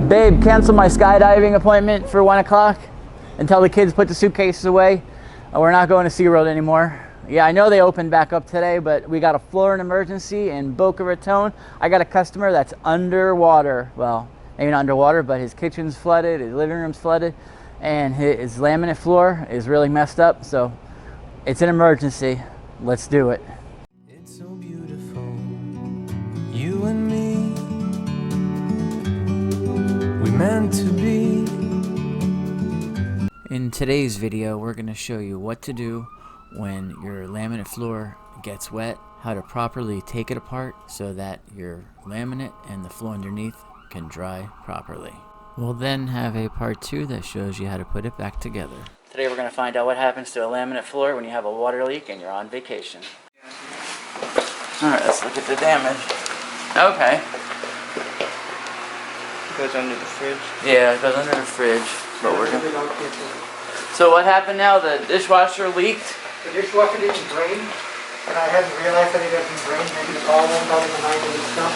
Babe, cancel my skydiving appointment for 1 o'clock until the kids put the suitcases away. We're not going to SeaWorld anymore. Yeah, I know they opened back up today, but we got a flooring emergency in Boca Raton. I got a customer that's underwater. Well, maybe not underwater, but his kitchen's flooded, his living room's flooded, and his laminate floor is really messed up. So it's an emergency. Let's do it. It's so beautiful, you and me. We meant to be. In today's video, we're going to show you what to do when your laminate floor gets wet, how to properly take it apart so that your laminate and the floor underneath can dry properly. We'll then have a part 2 that shows you how to put it back together. Today we're going to find out what happens to a laminate floor when you have a water leak and you're on vacation. Alright, let's look at the damage. Okay. It goes under the fridge. Yeah, it goes under the fridge. But we're gonna... So what happened now? The dishwasher leaked? The dishwasher didn't drain, and I hadn't realized that it hadn't drained. Maybe the ball went out in the night and stuff.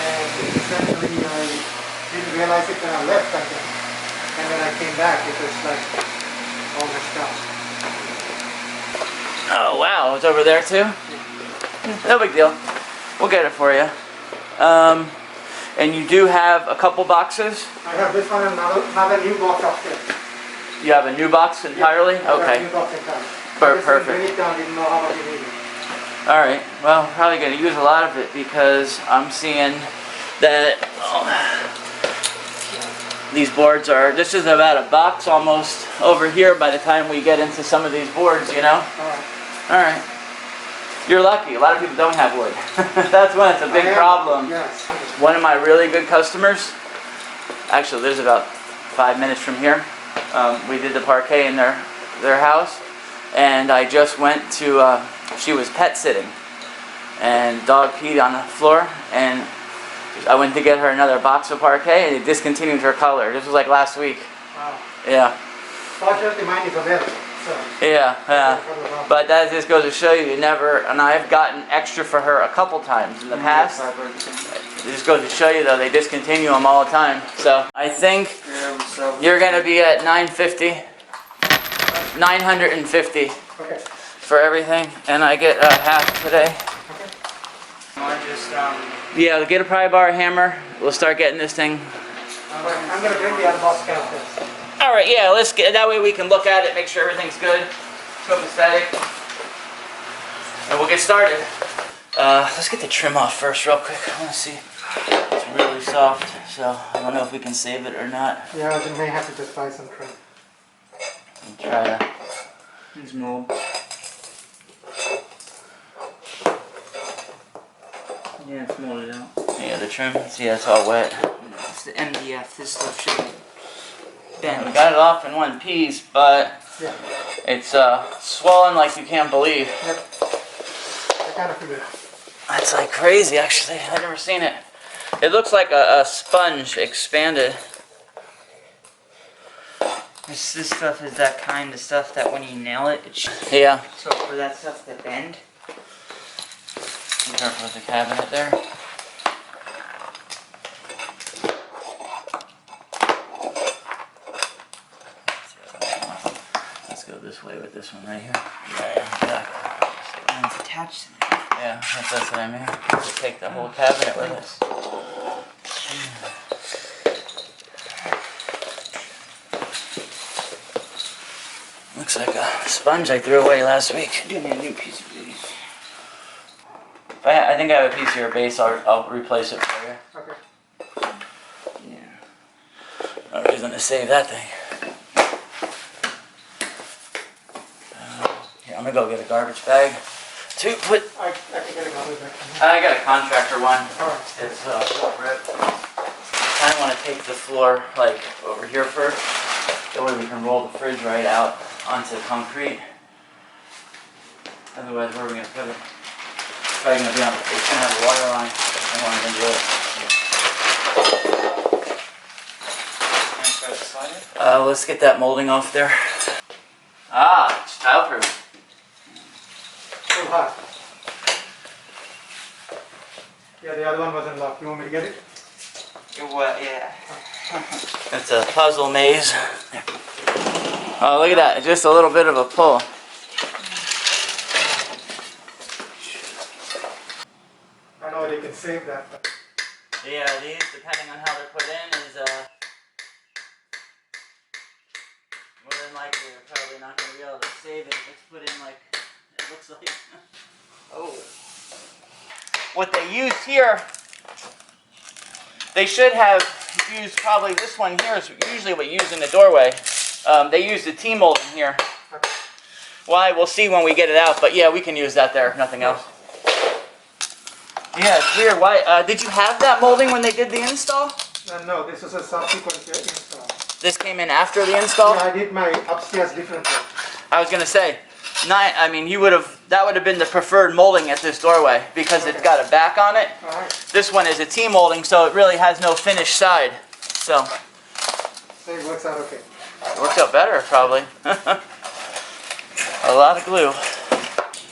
And essentially, I didn't realize it when I left, I think. And when I came back, it was like all messed up. Oh wow, it's over there too? No big deal. We'll get it for you. And you do have a couple boxes? I have this one and another new box upstairs. You have a new box entirely? Yeah, okay. New box entirely. Perfect. Bring it down, didn't know how much you needed. Alright, well, probably going to use a lot of it because I'm seeing that these boards are, this is about a box almost over here by the time we get into some of these boards, you know? Alright. You're lucky. A lot of people don't have wood. That's when it's a big problem. Yes. One of my really good customers, actually lives about 5 minutes from here. We did the Parkay in their house, and I just went to, she was pet sitting, and dog peed on the floor, and I went to get her another box of Parkay, and it discontinued her color. This was like last week. Wow. Yeah. Fortunately, mine is available. So. Yeah. But that just goes to show you never, and I've gotten extra for her a couple times in the past. It just goes to show you though, they discontinue them all the time. So I think you're going to be at 950 for everything, and I get half today. Yeah, get a pry bar, hammer. We'll start getting this thing. I'm going to bring the other box downstairs. Alright, yeah, let's get, that way we can look at it, make sure everything's good, copacetic, and we'll get started. Let's get the trim off first real quick. I want to see. It's really soft, so I don't know if we can save it or not. Yeah, I may have to just buy some trim. And try to... There's mold. Yeah, it's molded out. Yeah, the trim, see, it's all wet. It's the MDF. This stuff should bend. We got it off in one piece, but yeah. It's swollen like you can't believe. Yep. I kind of figured. That's like crazy, actually. I've never seen it. It looks like a sponge expanded. This stuff is that kind of stuff that when you nail it, Yeah. So for that stuff to bend. Be careful with the cabinet there. Let's go this way with this one right here. Yeah, exactly. And it's attached to it. Yeah, that's what I mean. Just take the whole cabinet with us. Looks like a sponge I threw away last week. Do need a new piece of base. I think I have a piece of your base. I'll replace it for you. Okay. Yeah. Nobody's gonna save that thing. Here, I'm gonna go get a garbage bag to put. I can get a garbage bag. I got a contractor one. Alright. It's ripped. I kind of want to take the floor like over here first. That way we can roll the fridge right out onto the concrete. Otherwise, where are we gonna put it? It's probably gonna be on. It's gonna have a water line. I don't want to do it. Let's get that molding off there. Ah, it's childproof. Too hot. Yeah, the other one wasn't locked. You want me to get it? Well, yeah. It's a puzzle maze. Oh, look at that. Just a little bit of a pull. I know they can save that. But Yeah, these, depending on how they're put in, is more than likely you're probably not going to be able to save it if it's put in like it looks like. Oh. What they used here, they should have used probably this one here is usually what you use in the doorway. They used the T-molding here. Why? We'll see when we get it out, but yeah, we can use that there, if nothing else. Yeah, it's weird. Why? Did you have that molding when they did the install? no, this is a subsequent install. This came in after the install? Yeah, I did my upstairs differently. I was gonna say, I mean, that would have been the preferred molding at this doorway because it's got a back on it. Alright, This one is a T molding, so it really has no finished side. So so it works out okay. it works out better, probably. A lot of glue.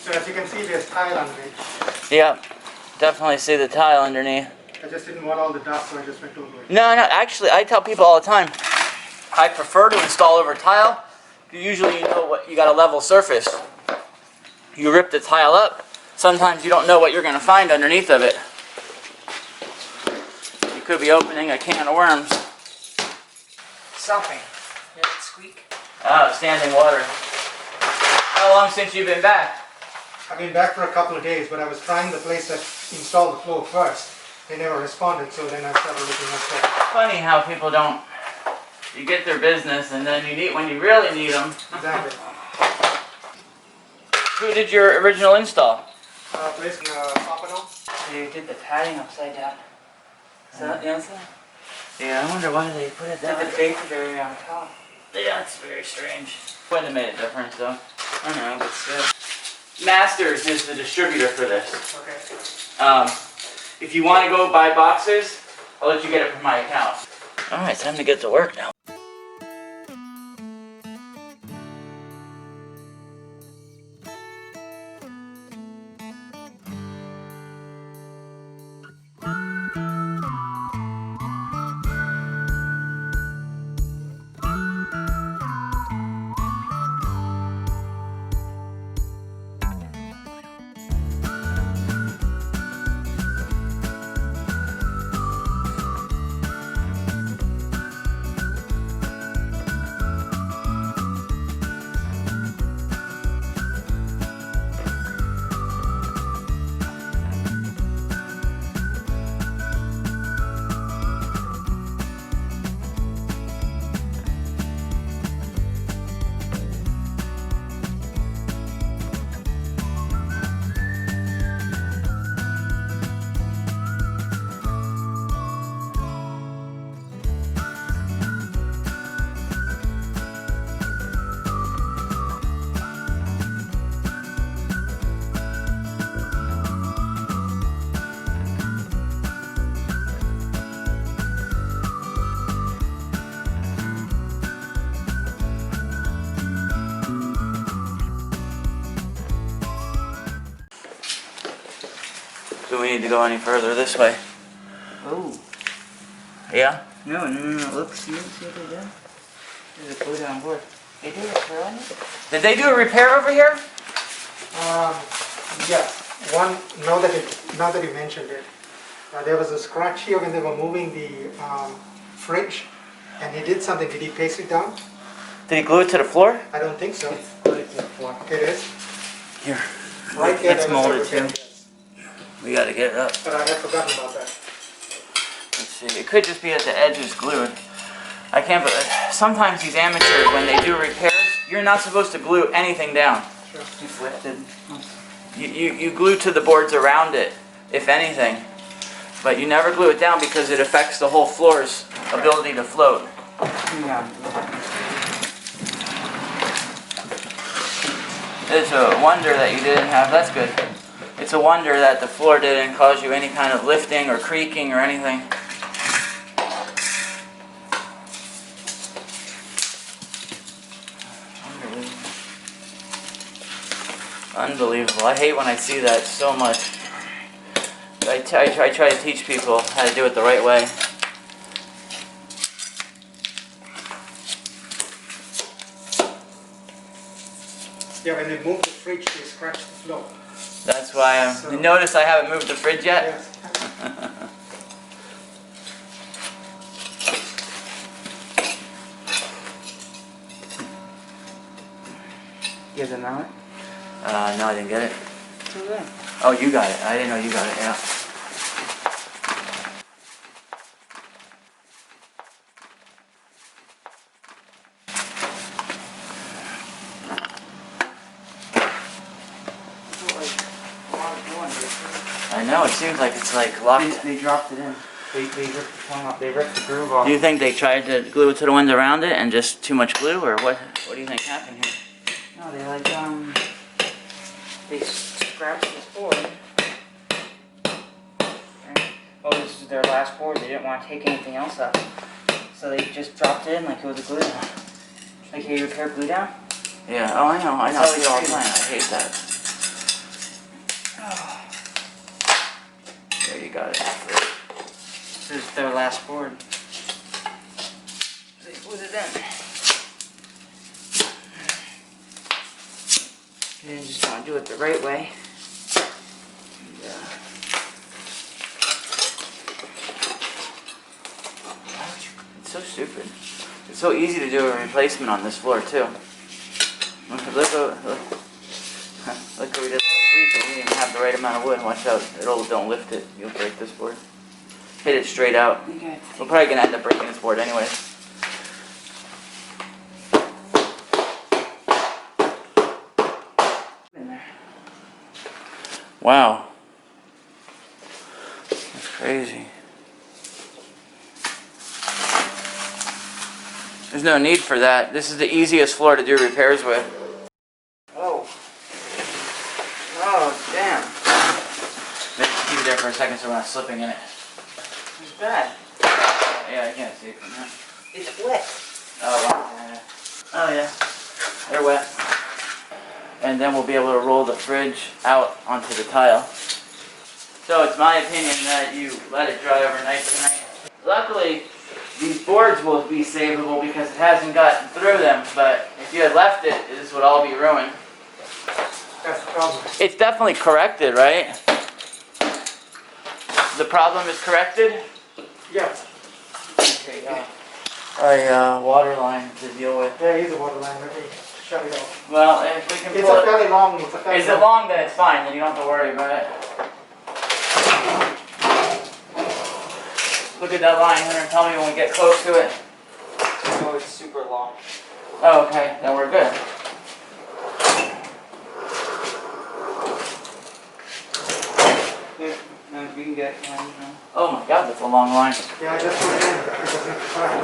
So as you can see, there's tile underneath. Yeah, definitely see the tile underneath. I just didn't want all the dust, so I just went over it. No, actually, I tell people all the time, I prefer to install over tile. Usually you know what, you got a level surface. You rip the tile up, sometimes you don't know what you're going to find underneath of it. You could be opening a can of worms. Something. Did it squeak? Oh, standing water. How long since you've been back? I've been back for a couple of days, but I was trying the place that installed the floor first. They never responded, so then I started looking at that. Funny how people don't, you get their business and then you need, when you really need them. Exactly. Who did your original install? Place in Pompano. You did the padding upside down. Is that the answer? Yeah, I wonder why they put it Did that the way. bakery on top. Yeah, it's very strange. Wouldn't have made a difference though. I don't know, but still. Masters is the distributor for this. Okay. If you want to go buy boxes, I'll let you get it from my account. Alright, time to get to work now. Do we need to go any further this way? Oh. Yeah? No. Look, see what they did? There's a glue down board. They did repair on it? Did they do a repair over here? Yeah. One, now that you mentioned it, there was a scratch here when they were moving the fridge, and he did something. Did he paste it down? Did he glue it to the floor? I don't think so. It's glued to the floor. It is. Here. Right there. It's there was a molded repair, too. yes. We gotta get it up. But I had forgotten about that. Let's see. It could just be at the edges glued. I can't, but sometimes these amateurs, when they do repairs, you're not supposed to glue anything down. Sure. It's lifted. You glue to the boards around it, if anything. But you never glue it down because it affects the whole floor's ability to float. Yeah. It's a wonder that you didn't have, that's good. It's a wonder that the floor didn't cause you any kind of lifting or creaking or anything. Unbelievable. I hate when I see that so much. I try to teach people how to do it the right way. Yeah, when they move the fridge, they scratch the floor. That's why you notice I haven't moved the fridge yet? Yes. You have the mallet? No, I didn't get it. It's over there. Oh, you got it. I didn't know you got it, yeah. I know, it seems like it's like locked. They dropped it in. They ripped the groove off. Do you think they tried to glue it to the ones around it and just too much glue, or what? What do you think happened here? No, they like they scratched this board. And, oh, this is their last board. They didn't want to take anything else up, so they just dropped it in like it was a glue down. Like how you repair glue down. Yeah. Oh, I know. I That's see it how all they the do time. it. I hate that. There, you got it. This is their last board. They put it in. You just want to do it the right way. Yeah. It's so stupid. It's so easy to do a replacement on this floor too. Look what we did last week. We didn't even have the right amount of wood. Watch out! Don't lift it. You'll break this board. Hit it straight out. We're probably gonna end up breaking this board anyways. In there. Wow. That's crazy. There's no need for that. This is the easiest floor to do repairs with. Oh. Oh, damn. Maybe keep it there for a second so we're not slipping in it. It's bad. Yeah, I can't see it from here. It's wet. Oh, wow. Yeah. Oh, yeah. They're wet. And then we'll be able to roll the fridge out onto the tile. So it's my opinion that you let it dry overnight tonight. Luckily, these boards will be savable because it hasn't gotten through them, but if you had left it, this would all be ruined. That's the problem. It's definitely corrected, right? The problem is corrected? Yeah. Okay, yeah. A water line to deal with. There is a water line. Let me shut it off. Well, if we can It's pull a it. fairly long. It's a fairly Is it long? Then it's fine. Then you don't have to worry about it. Look at that line, Hunter, and tell me when we get close to it. Oh, it's super long. Oh, okay. Then we're good. Yeah, no, we can get one. Oh my God, that's a long line. Yeah, I just put it in because it's fine.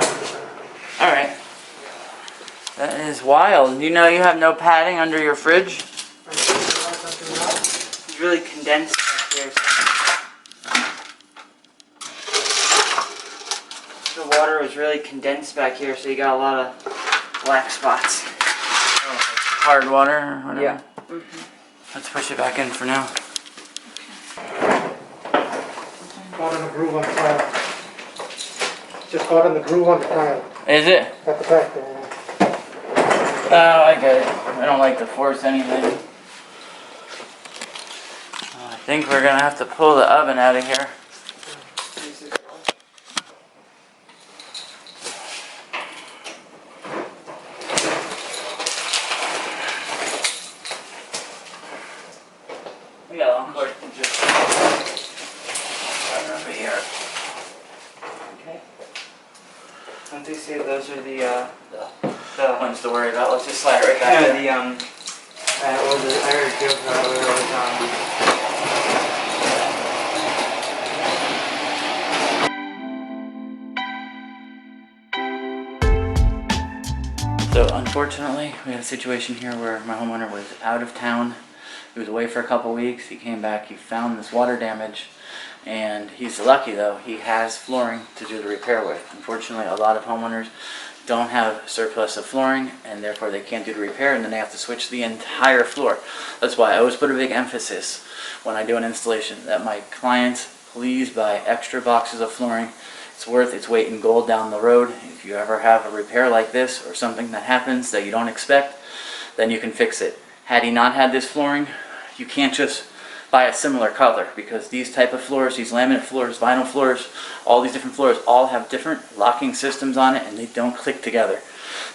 All right. That is wild. You know you have no padding under your fridge? It's really condensed back here. The water was really condensed back here, so you got a lot of black spots. Hard water or whatever? Yeah. Let's push it back in for now. Caught in the groove on the tile. Just caught in the groove on the tile. Is it? At the back there. Oh, I get it. I don't like to force anything. I think we're gonna have to pull the oven out of here. We got a long cord to just right over here. Okay. Don't they say those are the Ones to worry about. Let's just slide it right back yeah, there. I heard a joke about it So unfortunately, we had a situation here where my homeowner was out of town. He was away for a couple weeks. He came back, he found this water damage, and he's lucky though, he has flooring to do the repair with. Unfortunately, a lot of homeowners don't have surplus of flooring, and therefore they can't do the repair, and then they have to switch the entire floor. That's why I always put a big emphasis when I do an installation that my clients please buy extra boxes of flooring. It's worth its weight in gold down the road. If you ever have a repair like this or something that happens that you don't expect, then you can fix it. Had he not had this flooring, you can't just buy a similar color, because these type of floors, these laminate floors, vinyl floors, all these different floors all have different locking systems on it, and they don't click together.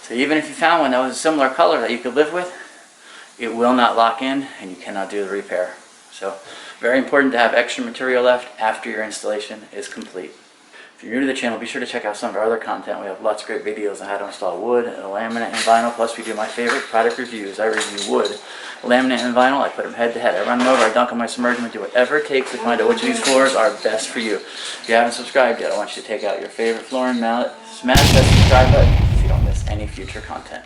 So even if you found one that was a similar color that you could live with, it will not lock in and you cannot do the repair. So very important to have extra material left after your installation is complete. If you're new to the channel, be sure to check out some of our other content. We have lots of great videos on how to install wood, laminate, and vinyl. Plus we do my favorite product reviews. I review wood, laminate, and vinyl. I put them head to head. I run them over, I dunk on my submergent, do whatever it takes to find out which of these floors are best for you. If you haven't subscribed yet, I want you to take out your favorite flooring mallet, smash that subscribe button so you don't miss any future content.